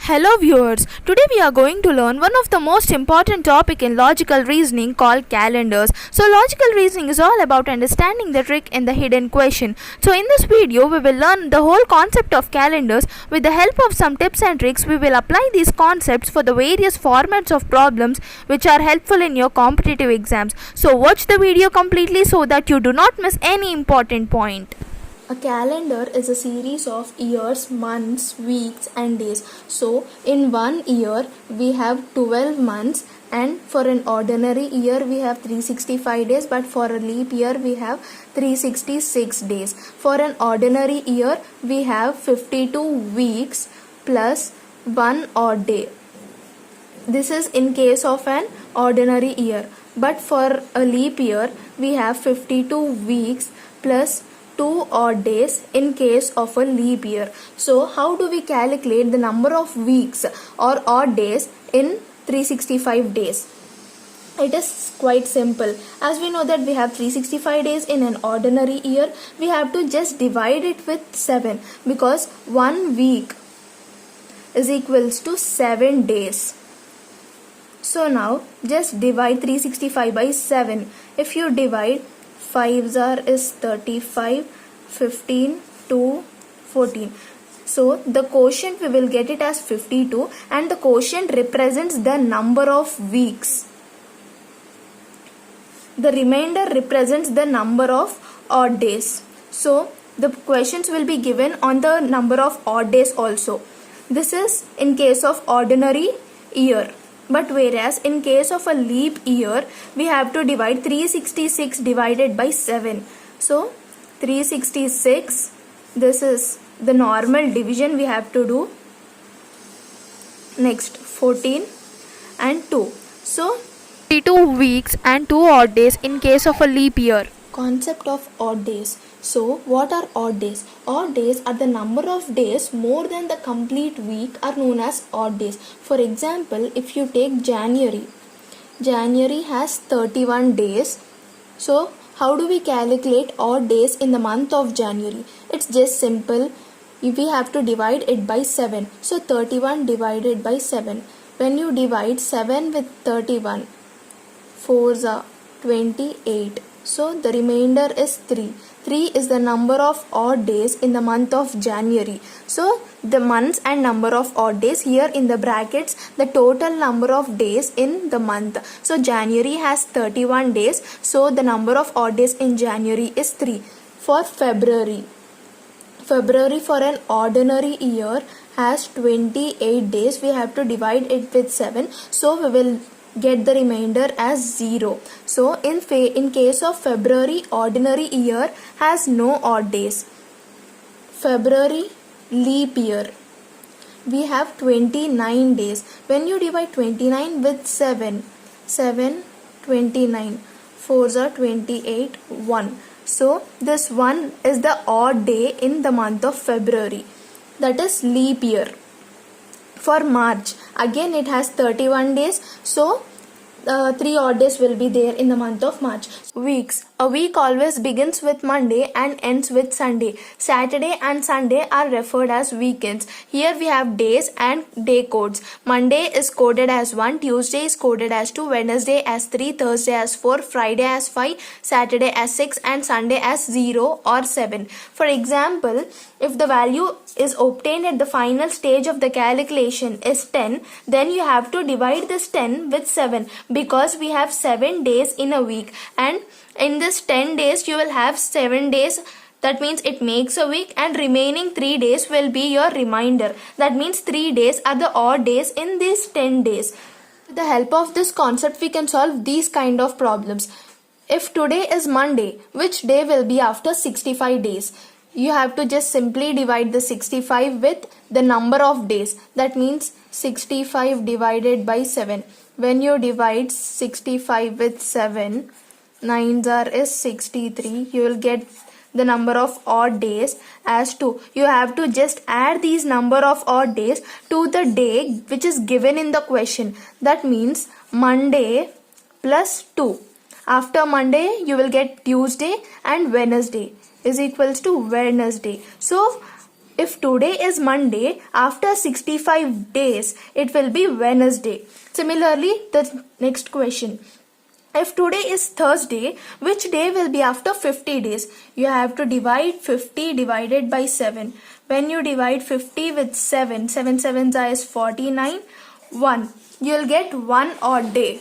Hello viewers, today we are going to learn one of the most important topic in logical reasoning called calendars. So logical reasoning is all about understanding the trick in the hidden question. So in this video we will learn the whole concept of calendars. With the help of some tips and tricks, we will apply these concepts for the various formats of problems which are helpful in your competitive exams. So watch the video completely so that you do not miss any important point. A calendar is a series of years, months, weeks and days. So in one year we have 12 months, and for an ordinary year we have 365 days, but for a leap year we have 366 days. For an ordinary year we have 52 weeks plus 1 odd day. This is in case of an ordinary year. But for a leap year we have 52 weeks plus 2 odd days in case of a leap year. So how do we calculate the number of weeks or odd days in 365 days? It is quite simple. As we know that we have 365 days in an ordinary year, we have to just divide it with 7, because 1 week is equals to 7 days. So now just divide 365 by 7. If you divide, 5s are is 35, 15, 2, 14. So the quotient we will get it as 52, and the quotient represents the number of weeks. The remainder represents the number of odd days. So the questions will be given on the number of odd days also. This is in case of ordinary year. But whereas in case of a leap year, we have to divide 366 divided by 7. So 366, this is the normal division we have to do. Next 14 and 2. So 52 weeks and 2 odd days in case of a leap year. Concept of odd days. So what are odd days? Odd days are the number of days more than the complete week are known as odd days. For example, if you take January has 31 days. So how do we calculate odd days in the month of January? It's just simple. We have to divide it by 7. So 31 divided by 7. When you divide 7 with 31, 4s are 28. So the remainder is 3. 3 is the number of odd days in the month of January. So the months and number of odd days, here in the brackets the total number of days in the month. So January has 31 days. So the number of odd days in January is 3. For February for an ordinary year has 28 days. We have to divide it with 7. So we will get the remainder as 0. So in case of February, ordinary year has no odd days. February leap year, we have 29 days. When you divide 29 with 7, 29, 4s are 28, 1. So this 1 is the odd day in the month of February. That is leap year. For March, again it has 31 days. So 3 odd days will be there in the month of March. Weeks. A week always begins with Monday and ends with Sunday. Saturday and Sunday are referred as weekends. Here we have days and day codes. Monday is coded as 1, Tuesday is coded as 2, Wednesday as 3, Thursday as 4, Friday as 5, Saturday as 6 and Sunday as 0 or 7. For example, if the value is obtained at the final stage of the calculation is 10, then you have to divide this 10 with 7, because we have 7 days in a week, and in this 10 days you will have 7 days. That means it makes a week, and remaining 3 days will be your remainder. That means 3 days are the odd days in these 10 days. With the help of this concept we can solve these kind of problems. If today is Monday, which day will be after 65 days? You have to just simply divide the 65 with the number of days. That means 65 divided by 7. When you divide 65 with 7, 9s are is 63. You will get the number of odd days as 2. You have to just add these number of odd days to the day which is given in the question. That means Monday plus 2. After Monday you will get Tuesday, and Wednesday is equals to Wednesday. So If today is Monday, after 65 days, it will be Wednesday. Similarly, the next question. If today is Thursday, which day will be after 50 days? You have to divide 50 divided by 7. When you divide 50 with 7, 7 sevens is 49, 1. You'll get one odd day.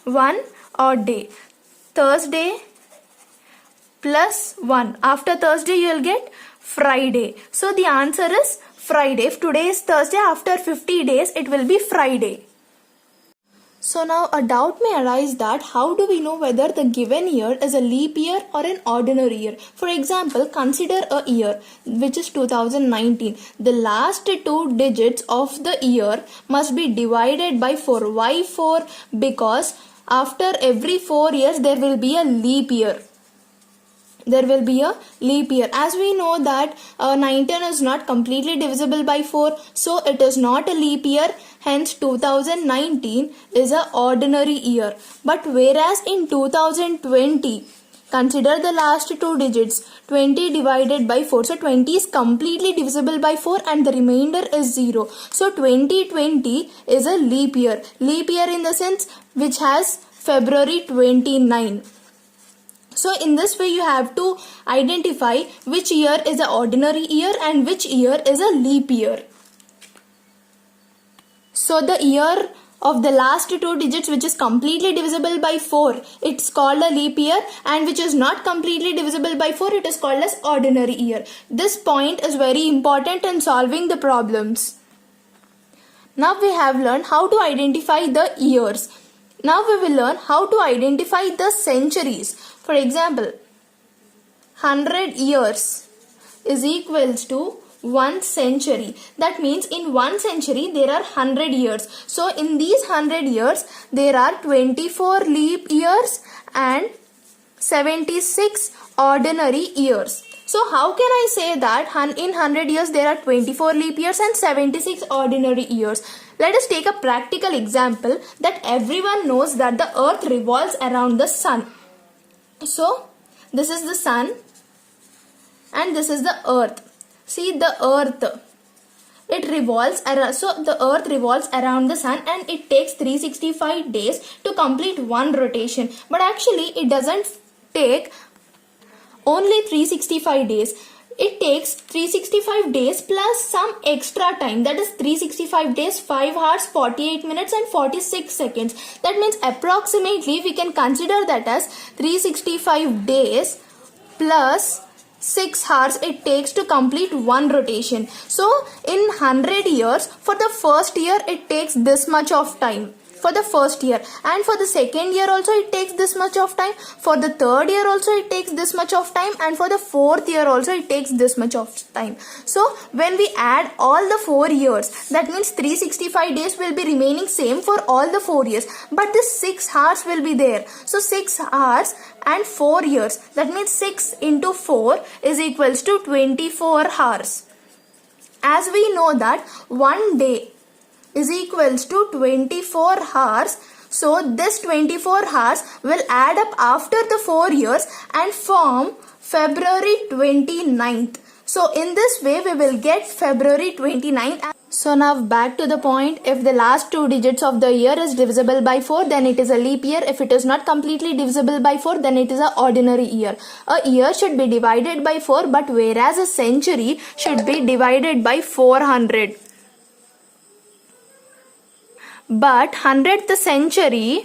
One odd day. Thursday plus 1. After Thursday, you'll get Friday. So the answer is Friday. If today is Thursday, after 50 days, it will be Friday. So now a doubt may arise that how do we know whether the given year is a leap year or an ordinary year? For example, consider a year which is 2019. The last two digits of the year must be divided by 4. Why 4? Because after every 4 years there will be a leap year. There will be a leap year. As we know that 19 is not completely divisible by 4, so it is not a leap year. Hence 2019 is a ordinary year. But whereas in 2020, consider the last two digits, 20 divided by 4. So 20 is completely divisible by 4 and the remainder is 0. So 2020 is a leap year. Leap year in the sense which has February 29. So in this way you have to identify which year is an ordinary year and which year is a leap year. So the year of the last two digits which is completely divisible by 4, it's called a leap year, and which is not completely divisible by 4, it is called as ordinary year. This point is very important in solving the problems. Now we have learned how to identify the years. Now we will learn how to identify the centuries. For example, 100 years is equals to 1 century. That means in 1 century there are 100 years. So in these 100 years there are 24 leap years and 76 ordinary years. So how can I say that in 100 years there are 24 leap years and 76 ordinary years? Let us take a practical example that everyone knows that the earth revolves around the sun. So this is the sun and this is the earth. See the earth. It revolves around, so the earth revolves around the sun and it takes 365 days to complete one rotation. But actually it doesn't take only 365 days. It takes 365 days plus some extra time, that is 365 days, 5 hours, 48 minutes and 46 seconds. That means approximately we can consider that as 365 days plus 6 hours it takes to complete one rotation. So in 100 years, for the first year it takes this much of time. For the first year, and for the second year also it takes this much of time, for the third year also it takes this much of time, and for the fourth year also it takes this much of time. So when we add all the 4 years, that means 365 days will be remaining same for all the 4 years, but the 6 hours will be there. So 6 hours and 4 years, that means 6 into 4 is equals to 24 hours. As we know that one day is equals to 24 hours. So this 24 hours will add up after the 4 years and form February 29th. So in this way we will get February 29th. So now back to the point, if the last two digits of the year is divisible by 4, then it is a leap year. If it is not completely divisible by 4, then it is an ordinary year. A year should be divided by 4, but whereas a century should be divided by 400. But 100th century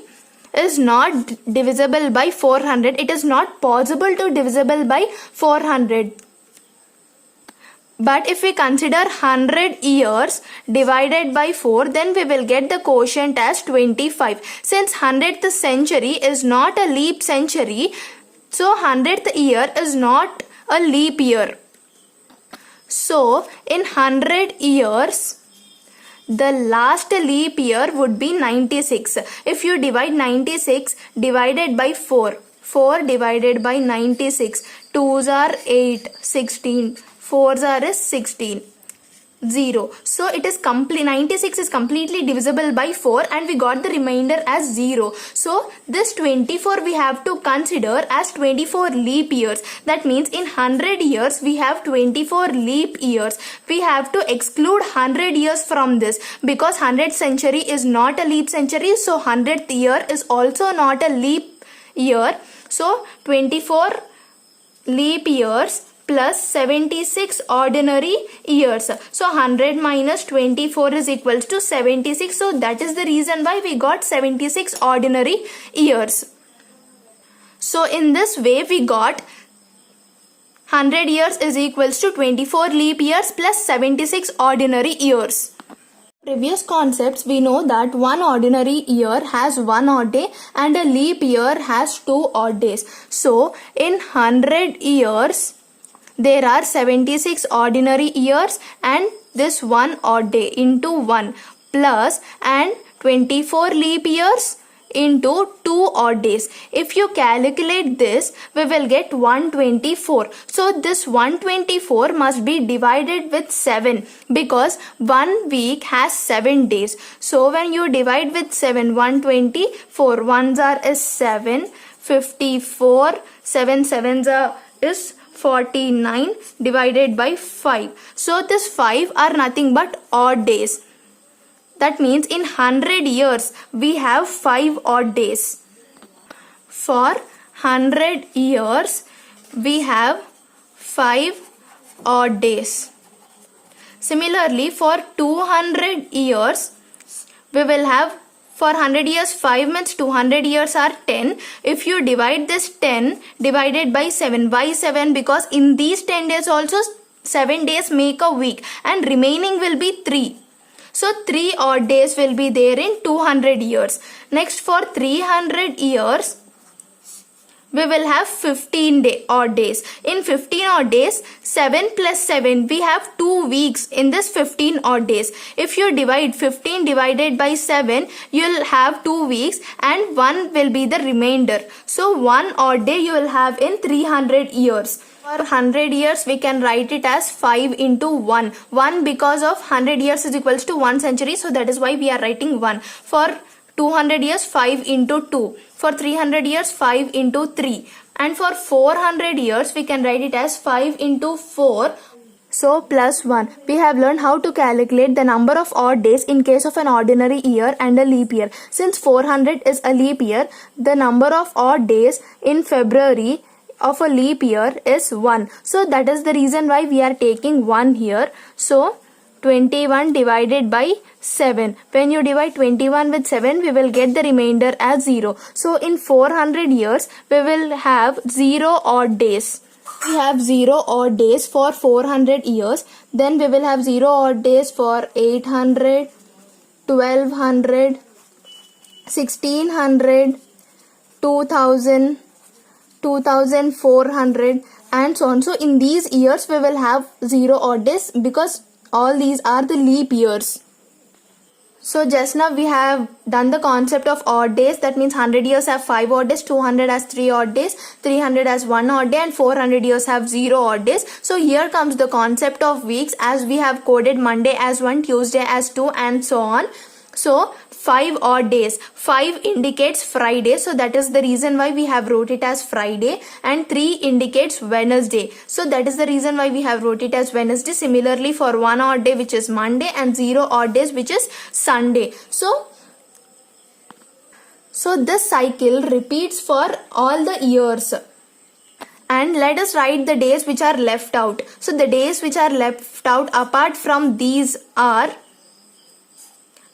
is not divisible by 400. It is not possible to divisible by 400. But if we consider 100 years divided by 4, then we will get the quotient as 25. Since 100th century is not a leap century, so 100th year is not a leap year. So in 100 years, the last leap year would be 96. If you divide 96 divided by 4, 4 divided by 96, 2s are 8, 16, 4s are 16. 0. So it is 96 is completely divisible by 4 and we got the remainder as 0. So this 24 we have to consider as 24 leap years. That means in 100 years we have 24 leap years. We have to exclude 100 years from this because 100th century is not a leap century. So 100th year is also not a leap year. So 24 leap years plus 76 ordinary years. So 100 minus 24 is equals to 76. So that is the reason why we got 76 ordinary years. So in this way we got 100 years is equals to 24 leap years plus 76 ordinary years. Previous concepts we know that one ordinary year has one odd day and a leap year has two odd days. So in 100 years there are 76 ordinary years and this one odd day into 1 plus and 24 leap years into 2 odd days. If you calculate this, we will get 124. So this 124 must be divided with 7 because 1 week has 7 days. So when you divide with 7, 124, 1s are is 7, 54, 7 7s are is 49 divided by 5. So this 5 are nothing but odd days. That means in 100 years we have 5 odd days. For 100 years we have 5 odd days. Similarly for 200 years we will have, for 100 years 5 means 200 years are 10. If you divide this 10 divided by 7, why 7? Because in these 10 days also 7 days make a week and remaining will be 3. So 3 odd days will be there in 200 years. Next for 300 years we will have 15 odd days. In 15 odd days, 7 plus 7, we have 2 weeks in this 15 odd days. If you divide 15 divided by 7, you will have 2 weeks and 1 will be the remainder. So 1 odd day you will have in 300 years. For 100 years, we can write it as 5 into 1. 1 because of 100 years is equals to 1 century. So that is why we are writing 1. For 200 years, 5 into 2. For 300 years, 5 into 3. And for 400 years, we can write it as 5 into 4. So plus 1. We have learned how to calculate the number of odd days in case of an ordinary year and a leap year. Since 400 is a leap year, the number of odd days in February of a leap year is 1. So that is the reason why we are taking 1 here. So 21 divided by 7. When you divide 21 with 7, we will get the remainder as 0. So in 400 years, we will have 0 odd days. We have 0 odd days for 400 years. Then we will have 0 odd days for 800, 1200, 1600, 2000, 2400 and so on. So in these years, we will have 0 odd days because all these are the leap years. So just now we have done the concept of odd days. That means 100 years have 5 odd days, 200 has 3 odd days, 300 has 1 odd day and 400 years have 0 odd days. So here comes the concept of weeks, as we have coded Monday as 1, Tuesday as 2 and so on. So 5 odd days. 5 indicates Friday. So that is the reason why we have wrote it as Friday. And 3 indicates Wednesday. So that is the reason why we have wrote it as Wednesday. Similarly for 1 odd day which is Monday and 0 odd days which is Sunday. So this cycle repeats for all the years. And let us write the days which are left out. So the days which are left out apart from these are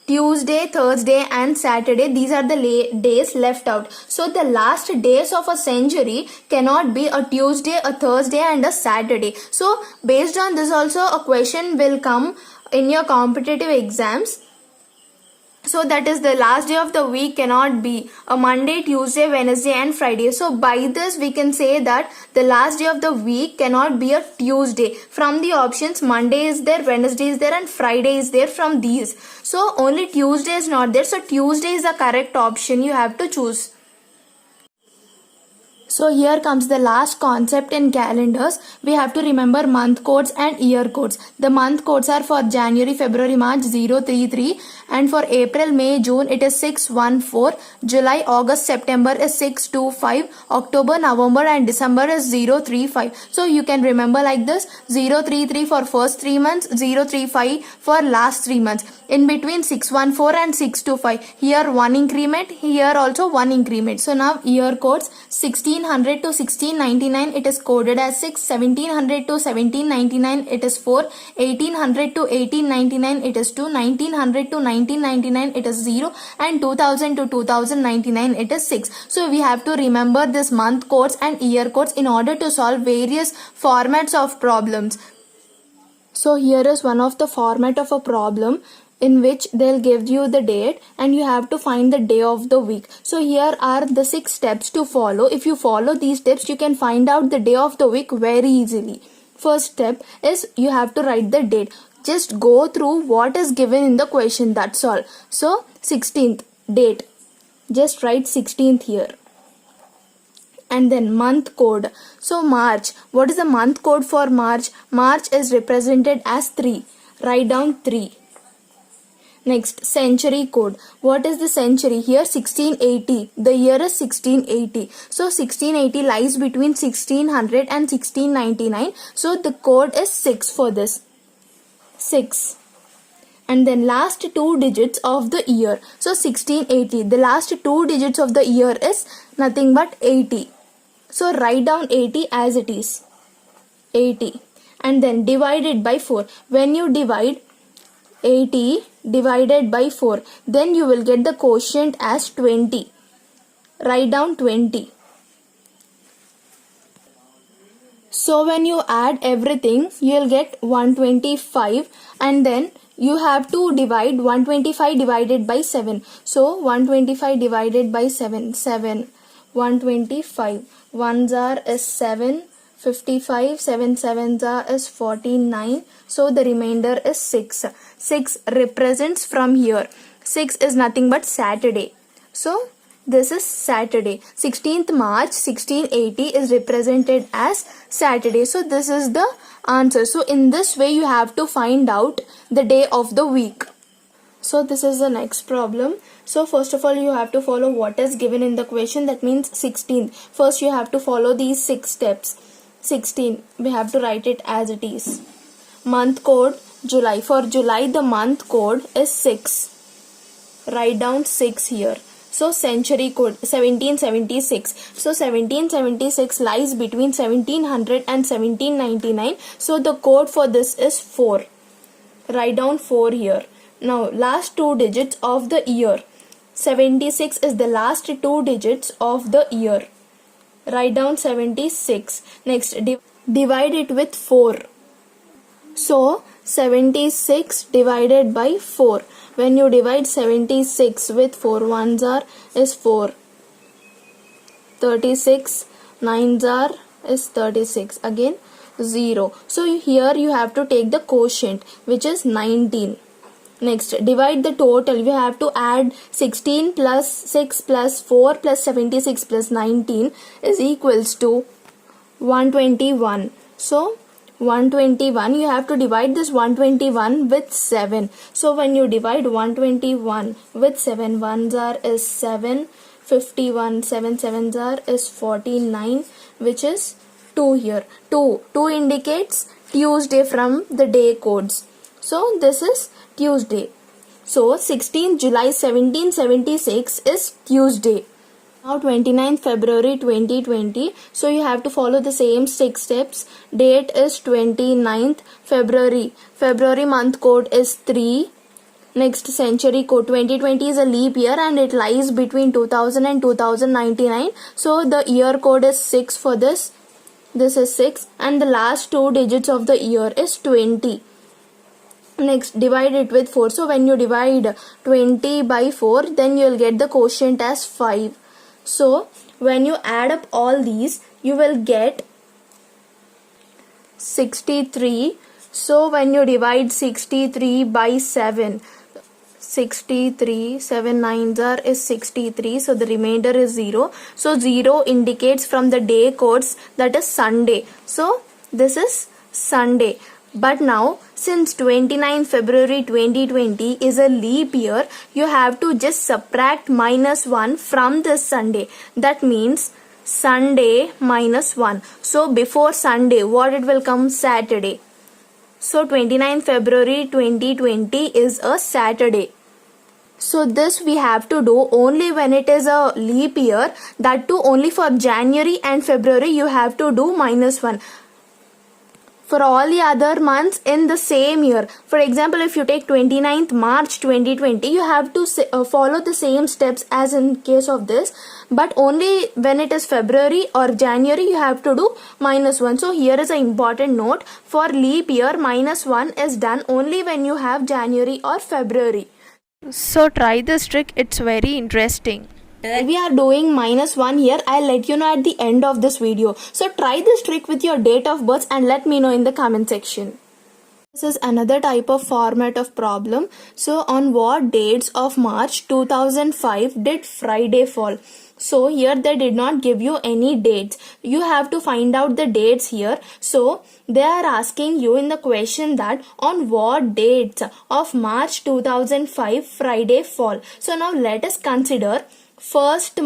Tuesday, Thursday and Saturday. These are the days left out. So the last days of a century cannot be a Tuesday, a Thursday and a Saturday. So based on this also a question will come in your competitive exams. So that is the last day of the week cannot be a Monday, Tuesday, Wednesday and Friday. So by this we can say that the last day of the week cannot be a Tuesday. From the options, Monday is there, Wednesday is there and Friday is there from these. So only Tuesday is not there. So Tuesday is the correct option you have to choose. So here comes the last concept in calendars. We have to remember month codes and year codes. The month codes are for January, February, March 033, and for April, May, June it is 614, July, August, September is 625, October, November and December is 035. So you can remember like this: 033 for first 3 months, 035 for last 3 months. In between 614 and 625, here one increment, here also one increment. So now year codes: 1600 to 1699 it is coded as 6, 1700 to 1799 it is 4, 1800 to 1899 it is 2, 1900 to 1999 it is 0, and 2000 to 2099 it is 6. So we have to remember this month codes and year codes in order to solve various formats of problems. So here is one of the format of a problem in which they'll give you the date and you have to find the day of the week. So here are the 6 steps to follow. If you follow these steps, you can find out the day of the week very easily. First step is you have to write the date. Just go through what is given in the question, that's all. So 16th date, just write 16th here. And then month code. So March, what is the month code for March? March is represented as 3. Write down 3. Next, century code. What is the century? Here 1680. The year is 1680. So 1680 lies between 1600 and 1699. So the code is 6 for this. 6. And then last 2 digits of the year. So 1680. The last 2 digits of the year is nothing but 80. So write down 80 as it is. 80. And then divide it by 4. When you divide 80 divided by 4, then you will get the quotient as 20. Write down 20. So when you add everything, you will get 125, and then you have to divide 125 divided by 7. So 125 divided by 7, 7, 125. 1s are is 7, 55, 7 7s are is 49. So the remainder is 6. 6 represents from here. 6 is nothing but Saturday. So this is Saturday. 16th March 1680 is represented as Saturday. So this is the answer. So in this way you have to find out the day of the week. So this is the next problem. So first of all you have to follow what is given in the question, that means 16. First you have to follow these 6 steps. 16, we have to write it as it is. Month code July. For July the month code is 6. Write down 6 here. So century code 1776. So 1776 lies between 1700 and 1799. So the code for this is 4. Write down 4 here. Now last 2 digits of the year. 76 is the last 2 digits of the year. Write down 76. Next, divide it with 4. So 76 divided by 4. When you divide 76 with 4, 1s are is 4. 36, 9s are is 36. Again 0. So here you have to take the quotient, which is 19. Next, divide the total. We have to add 16 plus 6 plus 4 plus 76 plus 19 is equals to 121. So 121, you have to divide this 121 with 7. So when you divide 121 with 7, 1s are is 7, 51, 7 7s are is 49, which is 2 here. 2 indicates Tuesday from the day codes. So this is Tuesday. So 16th July 1776 is Tuesday. Now 29th February 2020. So you have to follow the same 6 steps. Date is 29th February. February month code is 3. Next, century code. 2020 is a leap year and it lies between 2000 and 2099. So the year code is 6 for this. This is 6, and the last 2 digits of the year is 20. Next, divide it with 4. So when you divide 20 by 4, then you will get the quotient as 5. So when you add up all these, you will get 63. So when you divide 63 by 7, 63. 7 nines is 63. So the remainder is 0. So 0 indicates from the day codes, that is Sunday. So this is Sunday. But now, since 29 February 2020 is a leap year, you have to just subtract -1 from this Sunday. That means Sunday -1. So before Sunday, what it will come? Saturday. So 29 February 2020 is a Saturday. So this we have to do only when it is a leap year. That too only for January and February you have to do -1. For all the other months in the same year, for example, if you take 29th March 2020, you have to follow the same steps as in case of this, but only when it is February or January you have to do -1. So here is an important note: for leap year, -1 is done only when you have January or February. So try this trick, it's very interesting. We are doing -1 here. I'll let you know at the end of this video. So try this trick with your date of birth and let me know in the comment section. This is another type of format of problem. So on what dates of March 2005 did Friday fall? So here they did not give you any dates. You have to find out the dates here. So they are asking you in the question that on what dates of March 2005 Friday fall. So now let us consider 1st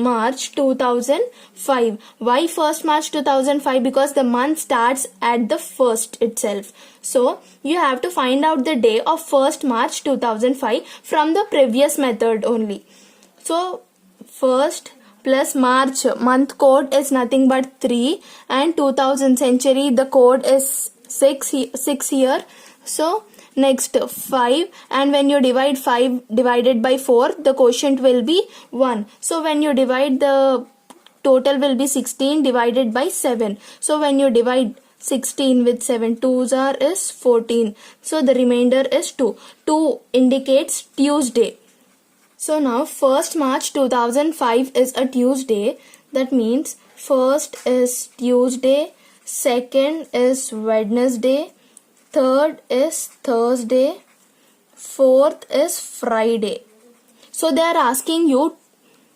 March 2005. Why 1st March 2005? Because the month starts at the 1st itself. So you have to find out the day of 1st March 2005 from the previous method only. So 1st plus March, month code is nothing but 3, and 2000 century, the code is 6 here. So next 5, and when you divide 5 divided by 4, the quotient will be 1. So when you divide, the total will be 16 divided by 7. So when you divide 16 with 7, 2s is 14. So the remainder is 2. 2 indicates Tuesday. So now 1st March 2005 is a Tuesday. That means 1st is Tuesday, 2nd is Wednesday, 3rd is Thursday, 4th is Friday. So they are asking you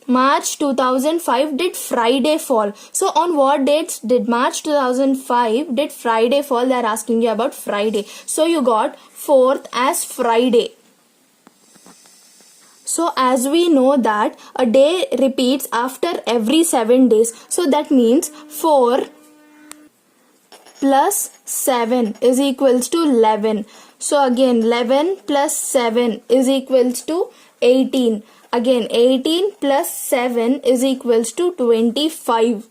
March 2005 did Friday fall. So on what dates did March 2005 did Friday fall? They are asking you about Friday. So you got 4th as Friday. So as we know that a day repeats after every 7 days. So that means 4 plus 7 is equals to 11. So again 11 plus 7 is equals to 18. Again 18 plus 7 is equals to 25.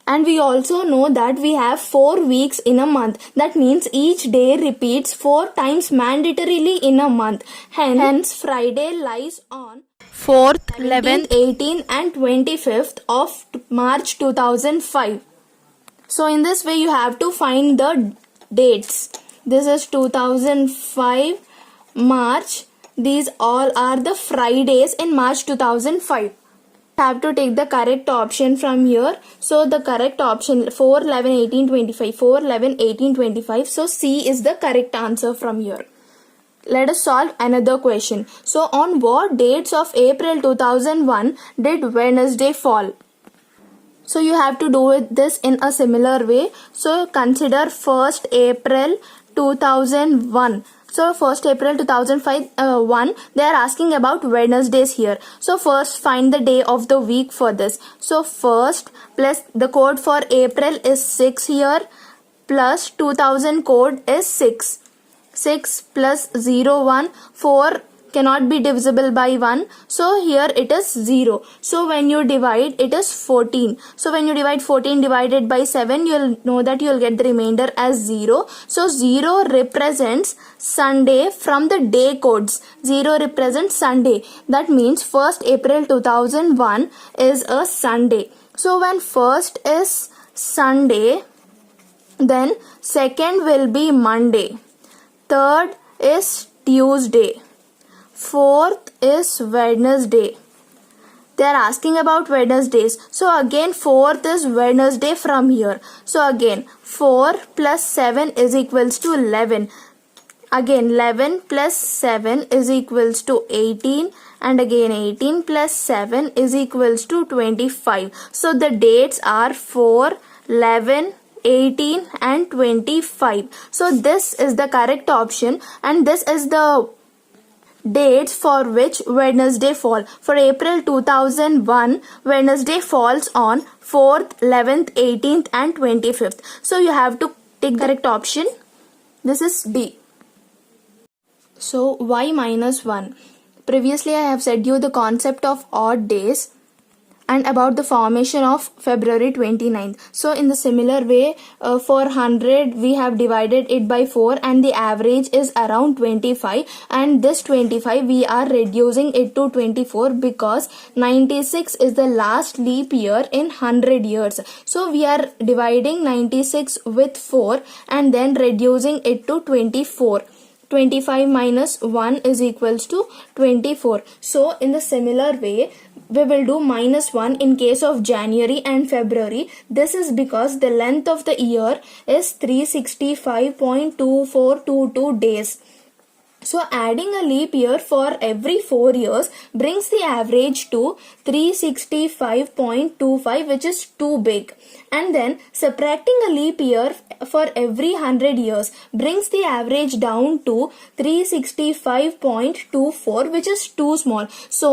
And we also know that we have 4 weeks in a month. That means each day repeats 4 times mandatorily in a month. Hence Friday lies on 4th, 11th, 18th and 25th of March 2005. So in this way you have to find the dates. This is 2005 March. These all are the Fridays in March 2005. Have to take the correct option from here. So the correct option 4, 11, 18, 25. 4, 11, 18, 25. So C is the correct answer from here. Let us solve another question. So on what dates of April 2001 did Wednesday fall? So you have to do this in a similar way. So consider 1st April 2001. So 1st April 2001, they are asking about Wednesdays here. So first find the day of the week for this. So 1st plus the code for April is 6 here, plus 2000 code is 6. 6 plus 0, 1, 4 cannot be divisible by 1. So here it is 0. So when you divide, it is 14. So when you divide 14 divided by 7, you'll know that you'll get the remainder as 0. So 0 represents Sunday from the day codes. 0 represents Sunday. That means 1st April 2001 is a Sunday. So when 1st is Sunday, then 2nd will be Monday. 3rd is Tuesday. 4th is Wednesday. They are asking about Wednesdays. So again 4th is Wednesday from here. So again 4 plus 7 is equals to 11. Again 11 plus 7 is equals to 18, and again 18 plus 7 is equals to 25. So the dates are 4, 11, 18 and 25. So this is the correct option, and this is the dates for which Wednesday fall. For April 2001, Wednesday falls on 4th, 11th, 18th and 25th. So you have to take the correct option. This is D. So why -1? Previously I have said you the concept of odd days and about the formation of February 29th. So in the similar way, for 100 we have divided it by 4 and the average is around 25, and this 25 we are reducing it to 24 because 96 is the last leap year in 100 years. So we are dividing 96 with 4 and then reducing it to 24. 25 minus 1 is equals to 24. So in the similar way, we will do -1 in case of January and February. This is because the length of the year is 365.2422 days. So adding a leap year for every 4 years brings the average to 365.25, which is too big. And then subtracting a leap year for every 100 years brings the average down to 365.24, which is too small. So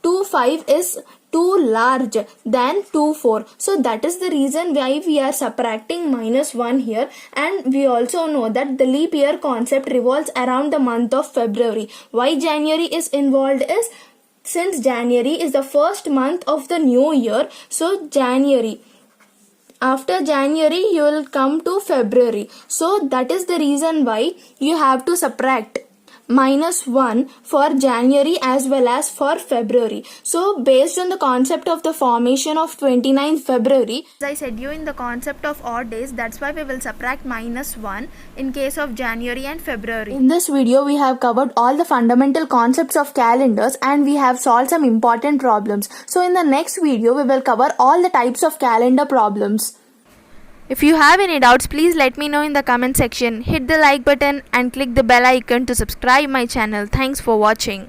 25 is too large than 24. So that is the reason why we are subtracting -1 here. And we also know that the leap year concept revolves around the month of February. Why January is involved is since January is the first month of the new year. So January. After January you will come to February. So that is the reason why you have to subtract -1 for January as well as for February. So based on the concept of the formation of 29th February, as I said you in the concept of odd days, that's why we will subtract -1 in case of January and February. In this video we have covered all the fundamental concepts of calendars and we have solved some important problems. So in the next video we will cover all the types of calendar problems. If you have any doubts, please let me know in the comment section. Hit the like button and click the bell icon to subscribe my channel. Thanks for watching.